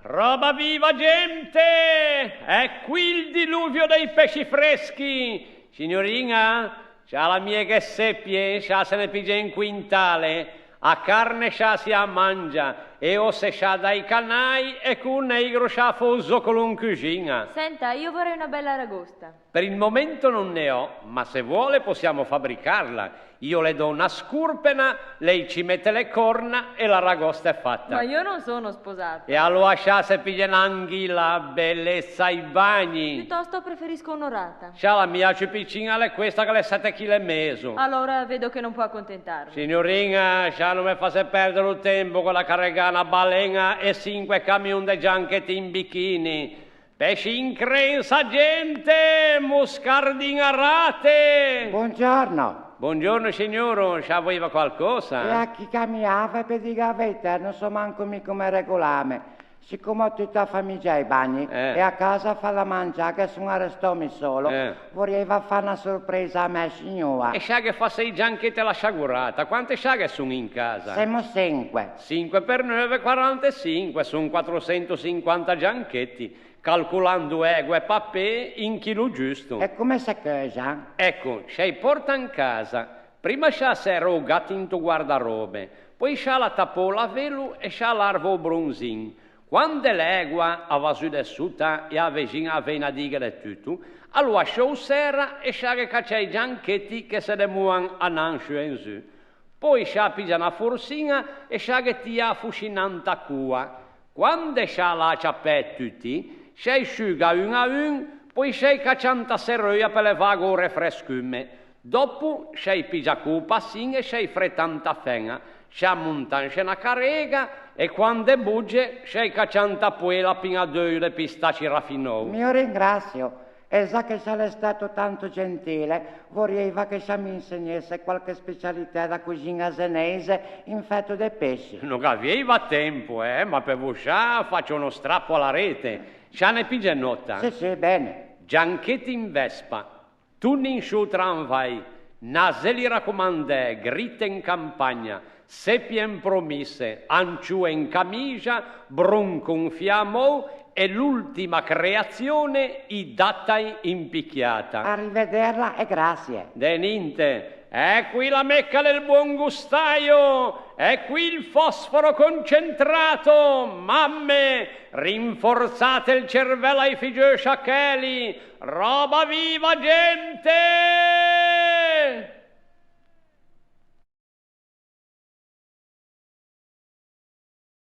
Roba viva, gente! È qui il diluvio dei pesci freschi. Signorina, c'ha la mia che seppie, c'ha se ne pigia in quintale. A carne c'ha si a mangia e o se c'ha dai canai e con negro c'ha foso con un cucina. Senta, io vorrei una bella aragosta. Per il momento non ne ho, ma se vuole possiamo fabbricarla. Io le do una scurpena, lei ci mette le corna e l'aragosta è fatta. Ma io non sono sposata. E allora se piglia un'anghilla, bellezza ai bagni. Piuttosto preferisco onorata. C'ha la mia più piccina, è questa che le 7 kg e mezzo. Allora vedo che non può accontentarmi. Signorina, c'ha non mi fa se perdere il tempo con la carregana balena e 5 camion di gianchetti in bikini. Pesci in crenza, gente, moscardi in arate. Buongiorno. Buongiorno signore, ci aveva qualcosa? E a chi camminava per dire la verità, non so manco mica come regolame. Siccome ho tutta la famiglia ai bagni e a casa fa la mangiare, che sono arrestato solo, vorrei fare una sorpresa a me, signora. E sa che fa 6 gianchetti alla sciagurata, quante sciaghe sono in casa? Siamo 5. 5 per 9, 45, sono 450 gianchetti. Calcolando ego e papè in chilo giusto. E come si cosa? Ecco, c'è porta in casa, prima c'ha sero gatti in tuo guardarobe, poi c'ha la tapola a velo e c'ha l'arvo bronzin. Quando l'egua a vasu de suta e a vecina a vena digere tutto, allora c'ho sera e c'ha che c'è i gianchetti che se ne muovono a nancio in su. Poi c'ha pigia una forsina e c'ha che ti ha fucinanta cua. Quando c'ha la ciappè tutti, c'è sciuga un a un, poi c'è caccianta serroia per le vagore frescume. Dopo c'è pigia cupa sin e c'è frettanta fenga. C'è montan c'è una carrega e quando è bugge c'è caccianta poi la pina d'oile pistaci raffinò. Mio ringrazio. E sa che se l'è stato tanto gentile, vorrei che mi insegnasse qualche specialità da cucina senese in fetto dei pesci. Non aveva tempo, ma per voscià faccio uno strappo alla rete. C'ha ne pigia nota? Sì, bene. Gianchetti in Vespa, tunni in su tramvai, naseli raccomandè, gritte in campagna, seppie in promisse, anciù in camicia, bronco in fiammo e l'ultima creazione i dattai in picchiata. Arrivederla e grazie. De niente. È qui la mecca del buon gustaio, è qui il fosforo concentrato, mamme, rinforzate il cervello ai figli sciaccheli, roba viva gente!